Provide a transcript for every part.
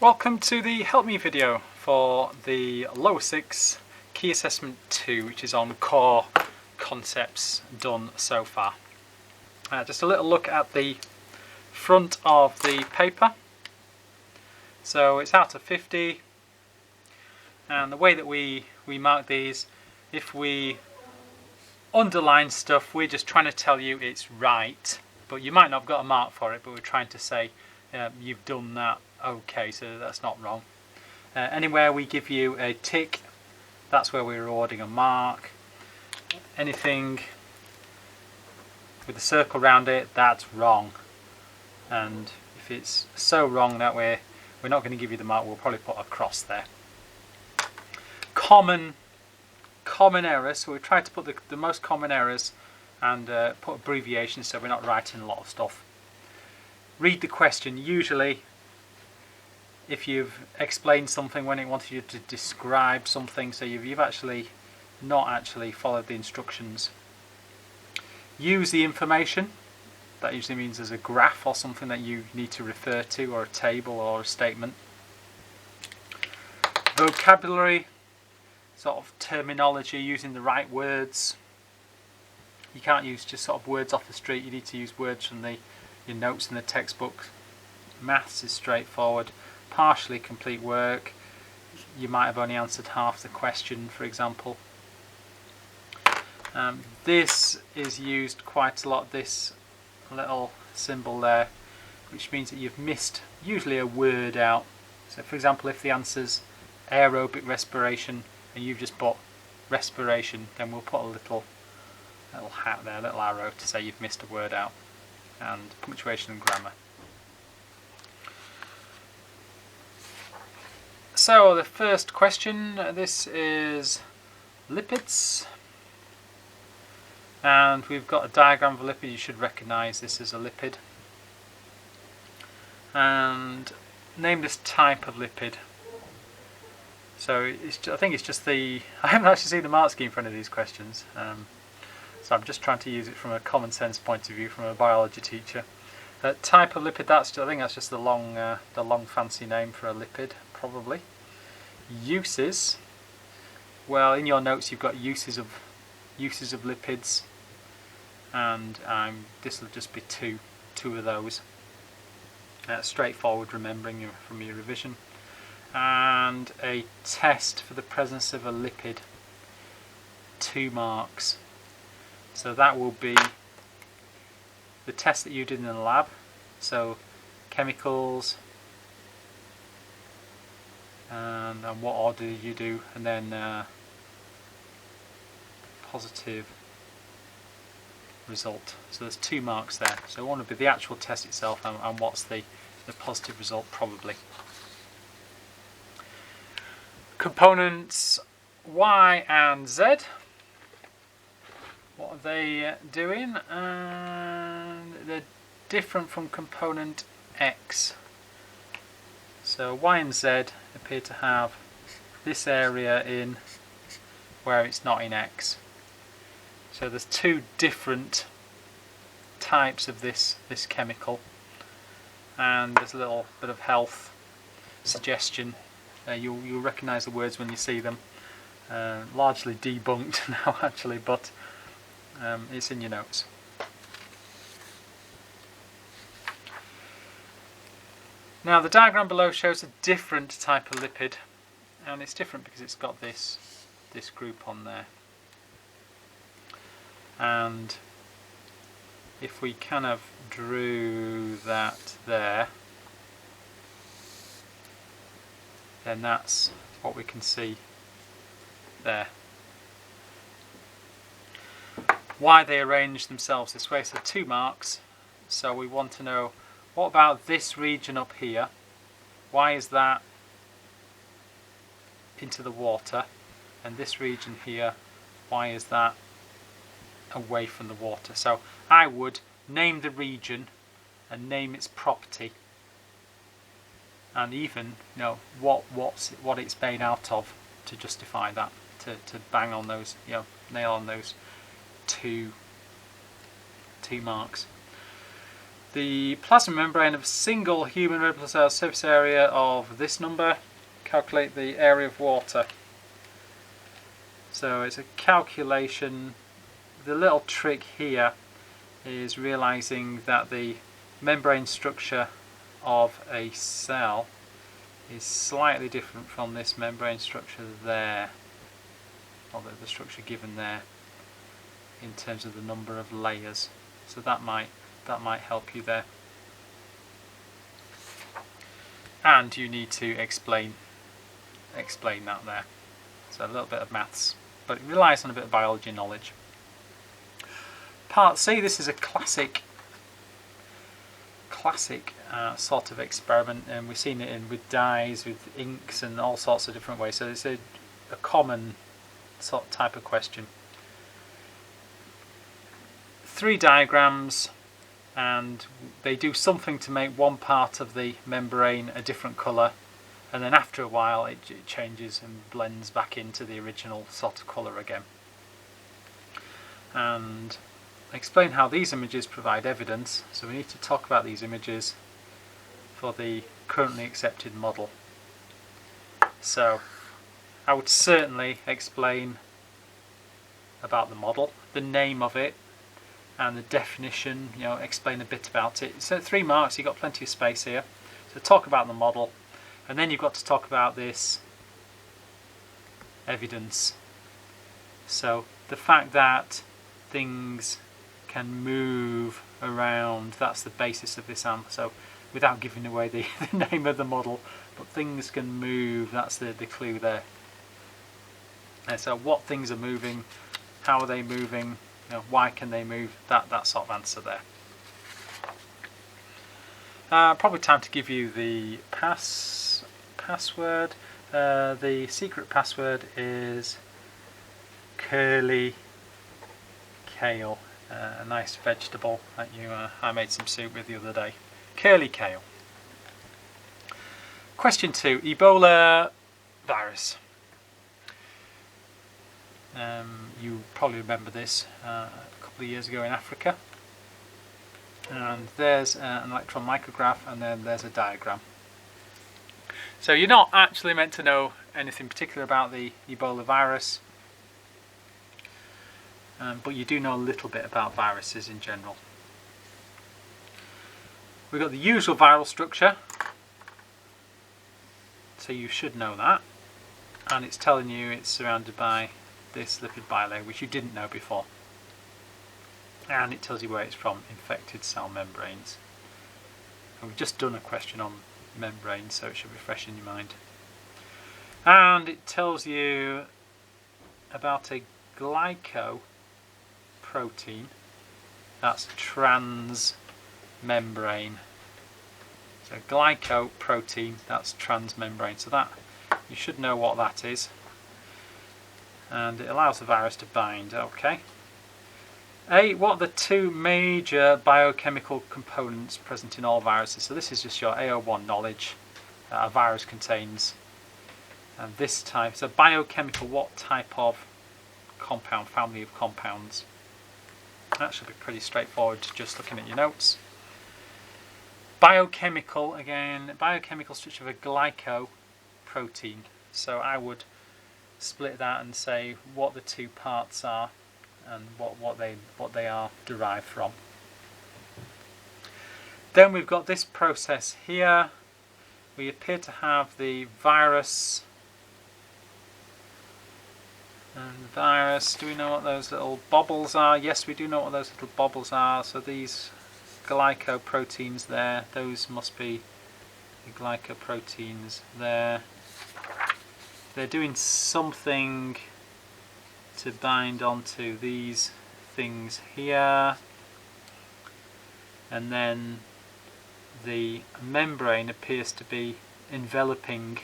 Welcome to the Help Me video for the Lower 6 Key Assessment 2, which is on core concepts done so far. Just a little look at the front of the paper. So it's out of 50, and the way that we mark these, if we underline stuff, we're just trying to tell you it's right, but you might not have got a mark for it, but we're trying to say you've done that okay, so that's not wrong. Anywhere we give you a tick, that's where we're awarding a mark. Anything with a circle around it, that's wrong. And if it's so wrong that we're not going to give you the mark, we'll probably put a cross there. Common errors, so we try to put the most common errors and put abbreviations so we're not writing a lot of stuff. Read the question. Usually if you've explained something when it wanted you to describe something, so you've actually not actually followed the instructions. Use the information. That usually means there's a graph or something that you need to refer to, or a table or a statement. Vocabulary, sort of terminology, using the right words. You can't use just sort of words off the street, you need to use words from your notes in the textbook. Maths is straightforward. Partially complete work, you might have only answered half the question, for example. This is used quite a lot, this little symbol there, which means that you've missed usually a word out. So for example, if the answer's aerobic respiration and you've just put respiration, then we'll put a little hat there, a little arrow to say you've missed a word out. And punctuation and grammar. So the first question, this is lipids, and we've got a diagram of a lipid. You should recognise this as a lipid, and name this type of lipid. So I think it's just I haven't actually seen the mark scheme for any of these questions, so I'm just trying to use it from a common sense point of view from a biology teacher. Type of lipid, I think that's just the long fancy name for a lipid, probably. Uses, well, in your notes you've got uses of lipids, and this will just be two of those. Straightforward remembering from your revision. And a test for the presence of a lipid, 2 marks. So that will be the test that you did in the lab, so chemicals, and what order did you do, and then positive result. So there's 2 marks there. So one would be the actual test itself, and what's the positive result probably. Components Y and Z. What are they doing? And they're different from component X. So Y and Z appear to have this area in where it's not in X. So there's 2 different types of this chemical, and there's a little bit of health suggestion. You'll recognise the words when you see them. Largely debunked now actually, but it's in your notes. Now the diagram below shows a different type of lipid, and it's different because it's got this group on there. And if we kind of drew that there, then that's what we can see there. Why they arrange themselves this way, so 2 marks. So we want to know, what about this region up here? Why is that into the water? And this region here, why is that away from the water? So I would name the region and name its property, and even what it's made out of to justify that, to bang on those, nail on those two marks. the plasma membrane of a single human red blood cell surface area of this number. Calculate the area of water. So it's a calculation. The little trick here is realizing that the membrane structure of a cell is slightly different from this membrane structure there, or the structure given there, in terms of the number of layers. So that might help you there. And you need to explain that there. So a little bit of maths, but it relies on a bit of biology knowledge. Part C, this is a classic sort of experiment, and we've seen it with dyes, with inks, and all sorts of different ways. So it's a common sort of type of question. 3 diagrams, and they do something to make one part of the membrane a different colour, and then after a while it changes and blends back into the original sort of colour again. And explain how these images provide evidence. So we need to talk about these images for the currently accepted model. So I would certainly explain about the model, the name of it, and the definition, explain a bit about it. So 3 marks, you've got plenty of space here. So talk about the model, and then you've got to talk about this evidence. So the fact that things can move around, that's the basis of this answer. So without giving away the name of the model, but things can move, that's the clue there. And so what things are moving, how are they moving, why can they move, that sort of answer there. Probably time to give you the password. The secret password is curly kale. A nice vegetable that I made some soup with the other day. Curly kale. Question 2. Ebola virus. You probably remember this a couple of years ago in Africa. And there's an electron micrograph, and then there's a diagram. So you're not actually meant to know anything particular about the Ebola virus. But you do know a little bit about viruses in general. We've got the usual viral structure, so you should know that, and it's telling you it's surrounded by this lipid bilayer, which you didn't know before, and it tells you where it's from, infected cell membranes. And we've just done a question on membranes, so it should be fresh in your mind. And it tells you about a glycoprotein, that's trans membrane. So glycoprotein, that's transmembrane. So that you should know what that is. And it allows the virus to bind. Okay. What are the 2 major biochemical components present in all viruses? So this is just your AO1 knowledge. A virus contains this type. So biochemical, what type of compound, family of compounds? That should be pretty straightforward, just looking at your notes. Biochemical, again, biochemical structure of a glycoprotein. So I would split that and say what the 2 parts are and what they are derived from. Then we've got this process here. We appear to have the virus. And the virus, do we know what those little bobbles are? Yes, we do know what those little bobbles are. So these glycoproteins there, those must be the glycoproteins there. They're doing something to bind onto these things here, and then the membrane appears to be enveloping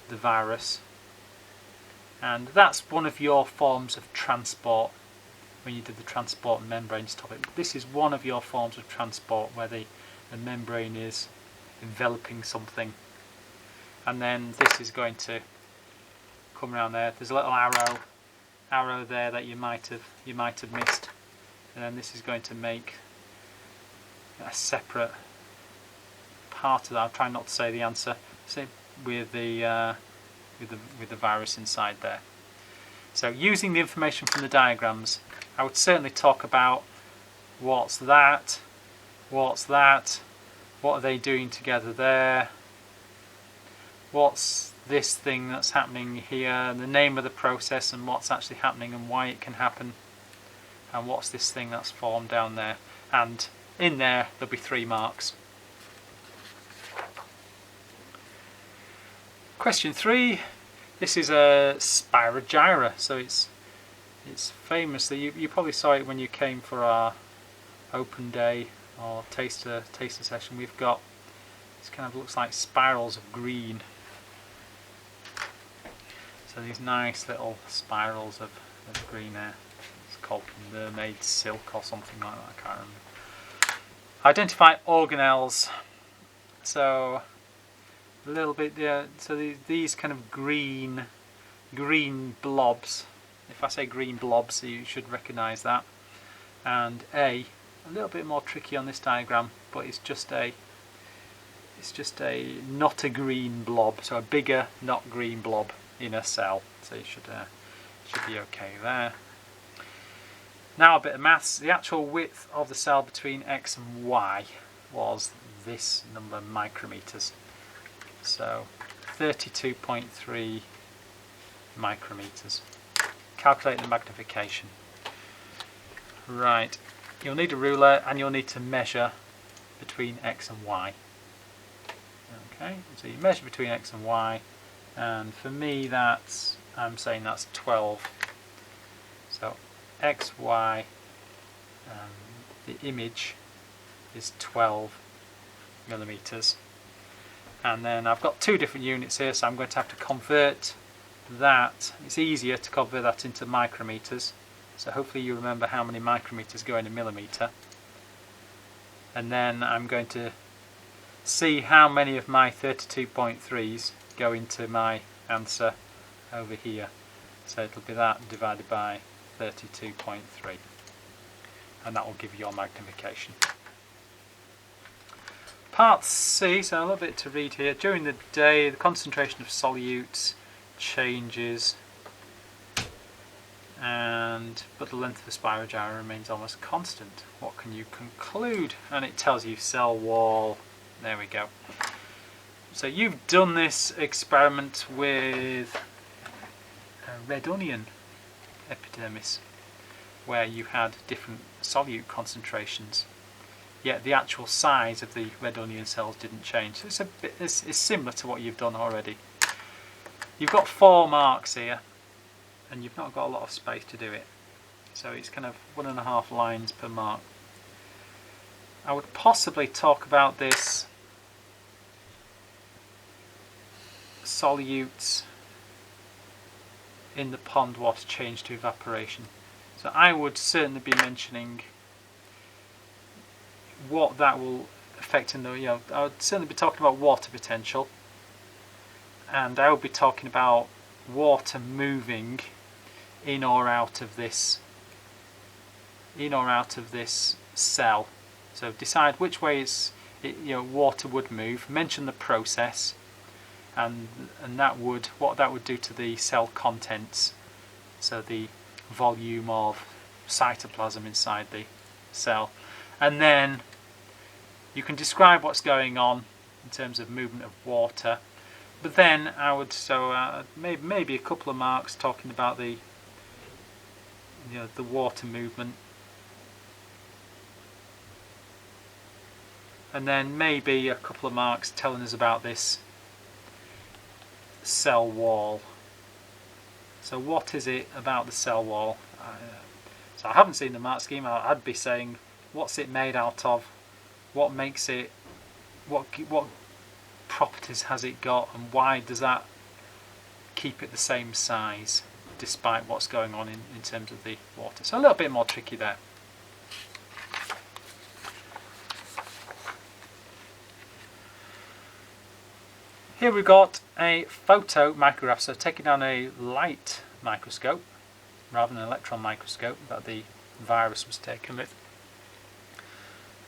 the virus, and that's one of your forms of transport when you did the transport and membranes topic. This is one of your forms of transport where the membrane is enveloping something, and then this is going to come around there. There's a little arrow there that you might have missed, and then this is going to make a separate part of that. I'm trying not to say the answer. Say with the virus inside there. So using the information from the diagrams, I would certainly talk about what's that, what are they doing together there, what's this thing that's happening here, the name of the process and what's actually happening and why it can happen, and what's this thing that's formed down there. And in there there'll be 3 marks. Question 3. This is a spyro gyra, so it's famously, you probably saw it when you came for our open day or taster session. We've got, this kind of looks like spirals of green. So these nice little spirals of green there. It's called mermaid silk or something like that, I can't remember. Identify organelles. So a little bit, yeah, so these kind of green blobs. If I say green blobs, you should recognise that. And a little bit more tricky on this diagram, but it's just a not a green blob, so a bigger not green blob in a cell. So you should be okay there. Now a bit of maths. The actual width of the cell between X and Y was this number of micrometers. So 32.3 micrometers. Calculate the magnification. Right, you'll need a ruler and you'll need to measure between X and Y. Okay, so you measure between X and Y, and for me I'm saying that's 12. So X, Y, the image is 12 millimeters. And then I've got 2 different units here, so I'm going to have to convert that. It's easier to convert that into micrometers. So hopefully you remember how many micrometers go in a millimeter. And then I'm going to see how many of my 32.3s go into my answer over here. So it'll be that divided by 32.3. And that will give you your magnification. Part C, so a little bit to read here. During the day, the concentration of solutes changes, but the length of the spyro gyra remains almost constant. What can you conclude? And it tells you cell wall. There we go. So you've done this experiment with a red onion epidermis, where you had different solute concentrations, yet the actual size of the red onion cells didn't change. So it's similar to what you've done already. You've got 4 marks here, and you've not got a lot of space to do it. So it's kind of 1.5 lines per mark. I would possibly talk about this solutes in the pond water change to evaporation. So I would certainly be mentioning what that will affect in the, I would certainly be talking about water potential, and I would be talking about water moving in or out of this cell. So decide which way water would move, mention the process, and what that would do to the cell contents, so the volume of cytoplasm inside the cell. And then you can describe what's going on in terms of movement of water. But then I would maybe a couple of marks talking about the water movement, and then maybe a couple of marks telling us about this cell wall. So what is it about the cell wall? So I haven't seen the mark scheme. I'd be saying, what's it made out of? What makes it? What properties has it got, and why does that keep it the same size despite what's going on in terms of the water? So a little bit more tricky there. Here we've got a photomicrograph, so taking down a light microscope rather than an electron microscope that the virus was taken with.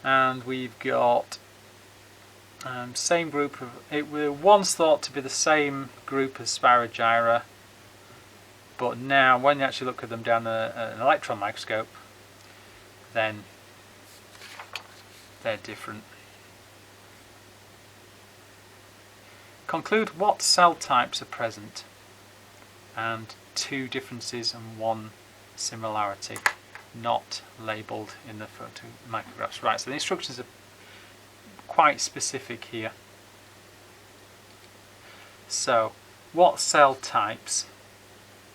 and we've got same group of, it was once thought to be the same group as spyro gyra, but now when you actually look at them down an electron microscope, then they're different. Conclude what cell types are present, and 2 differences and 1 similarity not labelled in the photomicrographs. Right, so the instructions are quite specific here. So, what cell types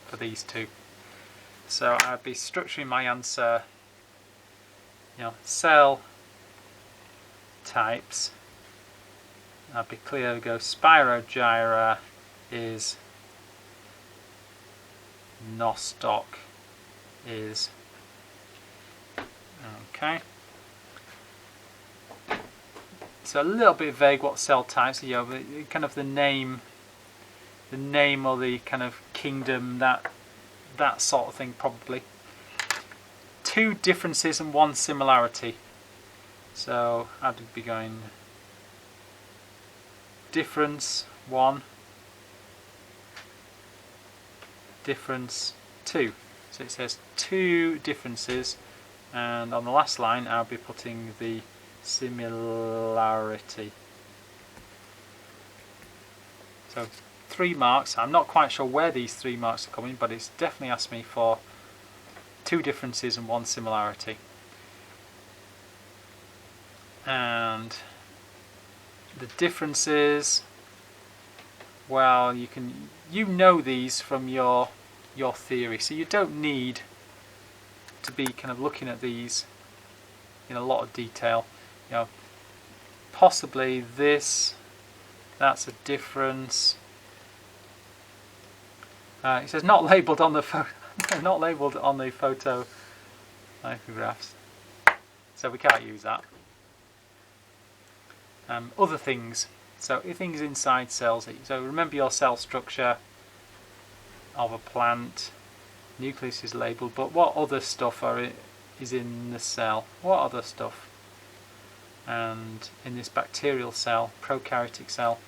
for these 2? So I'd be structuring my answer, cell types. I'd be clear to go spyro gyra is nostoc is okay. So a little bit vague what cell types are, but kind of the name or the kind of kingdom, that sort of thing probably. 2 differences and 1 similarity. So I'd be going difference 1, difference 2. So it says 2 differences, and on the last line I'll be putting the similarity. So 3 marks. I'm not quite sure where these 3 marks are coming, but it's definitely asked me for 2 differences and 1 similarity. And the differences, well, you know these from your theory, so you don't need to be kind of looking at these in a lot of detail. Possibly that's a difference. It says not labelled on the not labelled on the photomicrographs, so we can't use that. Other things, so things inside cells. So remember your cell structure of a plant. Nucleus is labelled, but what other stuff is in the cell? What other stuff? And in this bacterial cell, prokaryotic cell,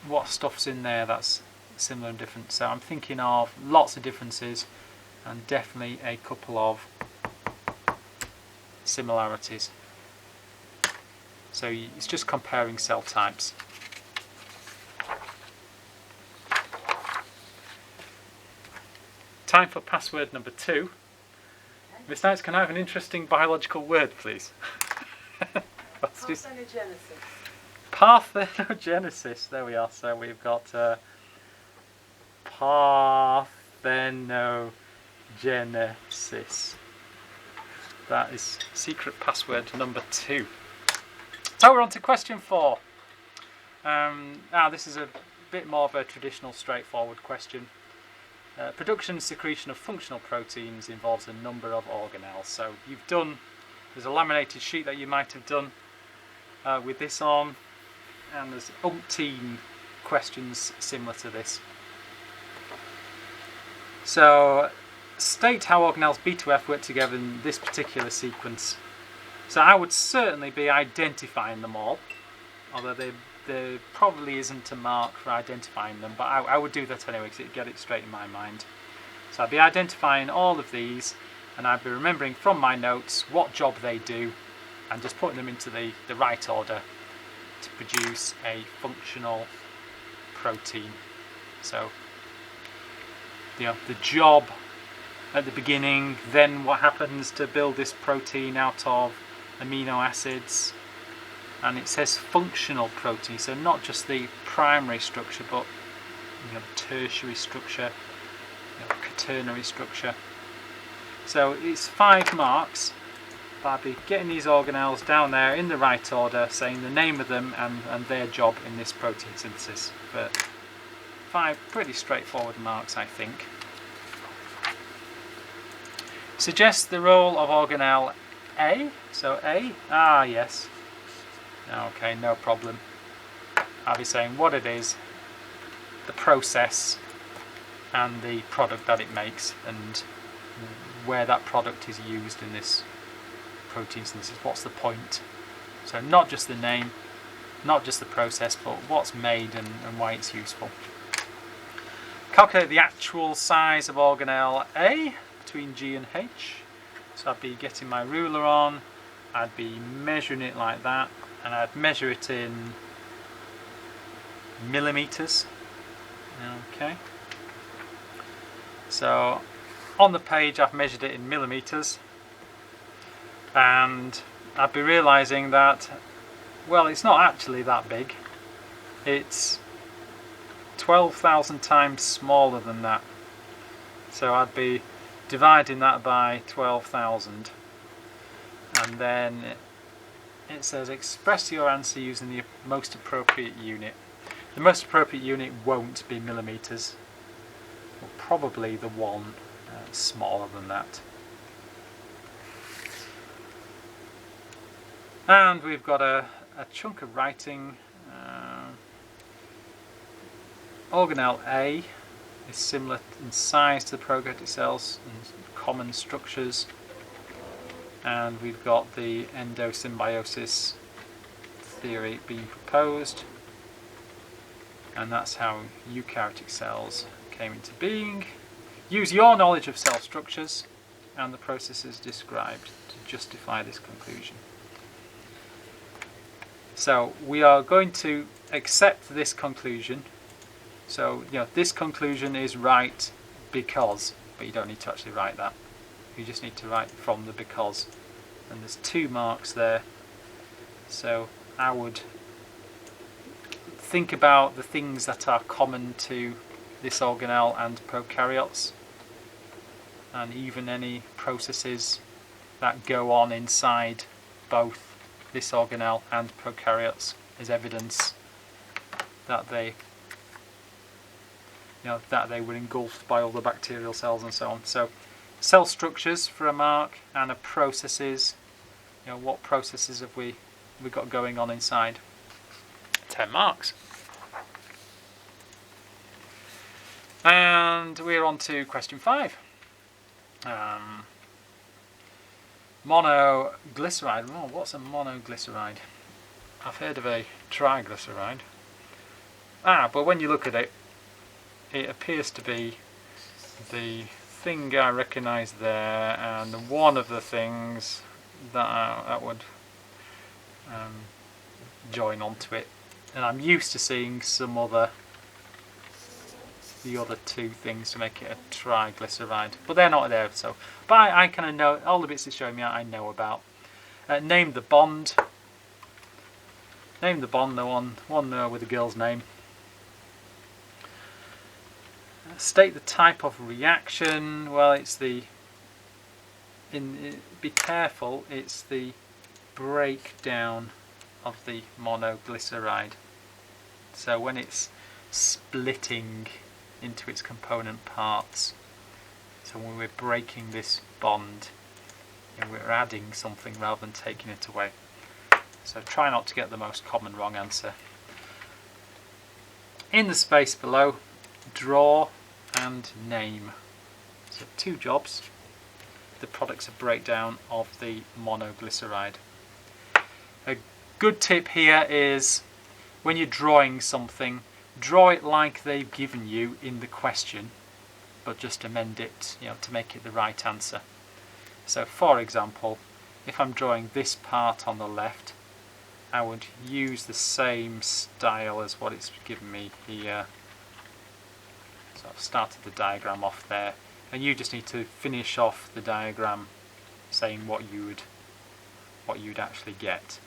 what stuff's in there that's similar and different? So I'm thinking of lots of differences and definitely a couple of similarities. So it's just comparing cell types. Time for password number 2. Miss Knights, can I have an interesting biological word, please? Parthenogenesis. Parthenogenesis. There we are. So we've got parthenogenesis. That is secret password number 2. So we're on to question 4. Now this is a bit more of a traditional, straightforward question. Production and secretion of functional proteins involves a number of organelles. So there's a laminated sheet that you might have done with this on, and there's umpteen questions similar to this. So state how organelles B to F work together in this particular sequence. So I would certainly be identifying them all, although there probably isn't a mark for identifying them, but I would do that anyway because it'd get it straight in my mind. So I'd be identifying all of these, and I'd be remembering from my notes what job they do and just putting them into the right order to produce a functional protein. So the job at the beginning, then what happens to build this protein out of amino acids, and it says functional protein, so not just the primary structure, but tertiary structure, quaternary structure. So it's 5 marks. I'll be getting these organelles down there in the right order, saying the name of them and their job in this protein synthesis. But 5 pretty straightforward marks, I think. Suggest the role of organelle A. So A, yes. Okay, no problem. I'll be saying what it is, the process, and the product that it makes, and where that product is used in this protein synthesis. What's the point? So not just the name, not just the process, but what's made and why it's useful. Calculate the actual size of organelle A between G and H. So I'd be getting my ruler on, I'd be measuring it like that, and I'd measure it in millimeters. Okay. So on the page I've measured it in millimeters, and I'd be realizing that, well, it's not actually that big. It's 12,000 times smaller than that. So I'd be dividing that by 12,000, and then it says express your answer using the most appropriate unit. The most appropriate unit won't be millimeters, but probably the one smaller than that. And we've got a chunk of writing. Organelle A is similar in size to the prokaryotic cells and common structures, and we've got the endosymbiosis theory being proposed, and that's how eukaryotic cells came into being. Use your knowledge of cell structures and the processes described to justify this conclusion. So we are going to accept this conclusion. So, this conclusion is right because, but you don't need to actually write that. You just need to write from the because. And there's 2 marks there. So I would think about the things that are common to this organelle and prokaryotes, and even any processes that go on inside both this organelle and prokaryotes as evidence that they were engulfed by all the bacterial cells and so on. So cell structures for a mark, and a processes, what processes have we got going on inside. 10 marks. And we're on to question 5. Monoglyceride. Oh, what's a monoglyceride? I've heard of a triglyceride. But when you look at it, it appears to be the thing I recognise there, and one of the things that would join onto it. And I'm used to seeing the other 2 things to make it a triglyceride, but they're not there. So, but I kind of know all the bits it's showing me. I know about. Name the bond. Name the bond. The one there with the girl's name. State the type of reaction. Well, it's be careful. It's the breakdown of the monoglyceride. So when it's splitting into its component parts, so when we're breaking this bond, we're adding something rather than taking it away. So try not to get the most common wrong answer. In the space below, draw and name. So 2 jobs. The products of breakdown of the monoglyceride. A good tip here is when you're drawing something, draw it like they've given you in the question, but just amend it, to make it the right answer. So for example, if I'm drawing this part on the left, I would use the same style as what it's given me here. So I've started the diagram off there, and you just need to finish off the diagram saying what you'd actually get.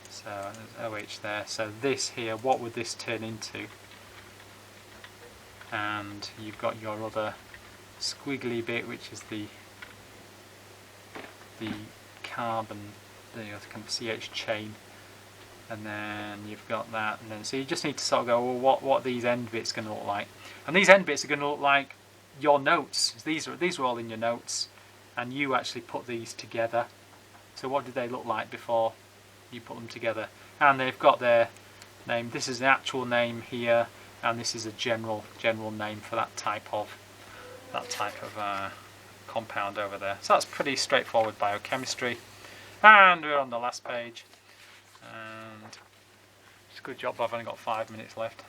So there's OH there. So this here, what would this turn into? And you've got your other squiggly bit, which is the carbon, the kind of CH chain, and then you've got that, and then so you just need to sort of go, well, what are these end bits going to look like? And these end bits are going to look like your notes. These are all in your notes, and you actually put these together. So what did they look like before you put them together? And they've got their name. This is the actual name here, and this is a general name for that type of compound over there. So that's pretty straightforward biochemistry. And we're on the last page. And it's a good job I've only got 5 minutes left.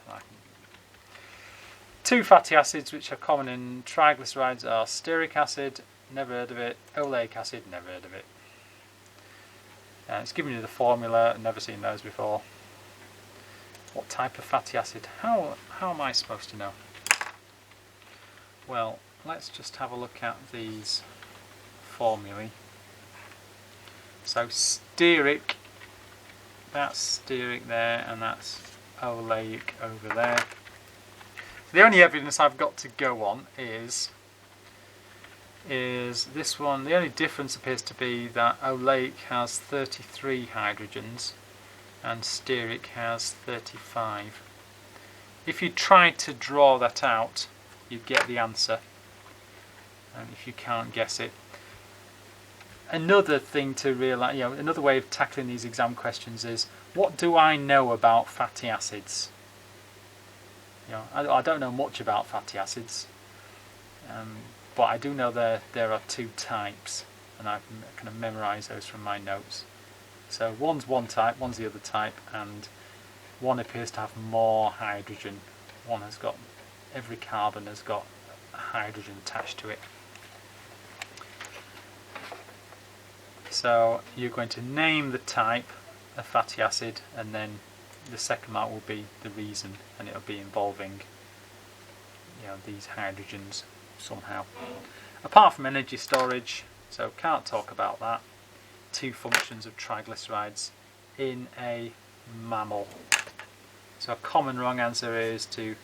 2 fatty acids which are common in triglycerides are stearic acid, never heard of it, oleic acid, never heard of it. It's giving you the formula, never seen those before. What type of fatty acid? How am I supposed to know? Well, let's just have a look at these formulae. So stearic, that's stearic there, and that's oleic over there. The only evidence I've got to go on is this one. The only difference appears to be that oleic has 33 hydrogens and stearic has 35. If you try to draw that out, you'd get the answer, and if you can't guess it. Another thing to realise, another way of tackling these exam questions is, what do I know about fatty acids? I don't know much about fatty acids, but I do know there are 2 types, and I can kind of memorise those from my notes. So one's one type, one's the other type, and one appears to have more hydrogen. One has got, every carbon has got a hydrogen attached to it. So you're going to name the type of fatty acid, and then the second mark will be the reason, and it'll be involving these hydrogens somehow. Apart from energy storage, so can't talk about that. 2 functions of triglycerides in a mammal. So a common wrong answer is to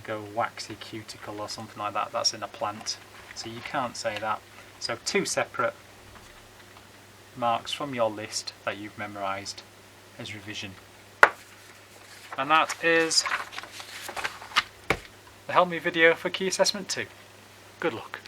go waxy cuticle or something like that. That's in a plant, so you can't say that. So 2 separate marks from your list that you've memorised as revision. And that is the Help Me video for Key Assessment 2. Good luck.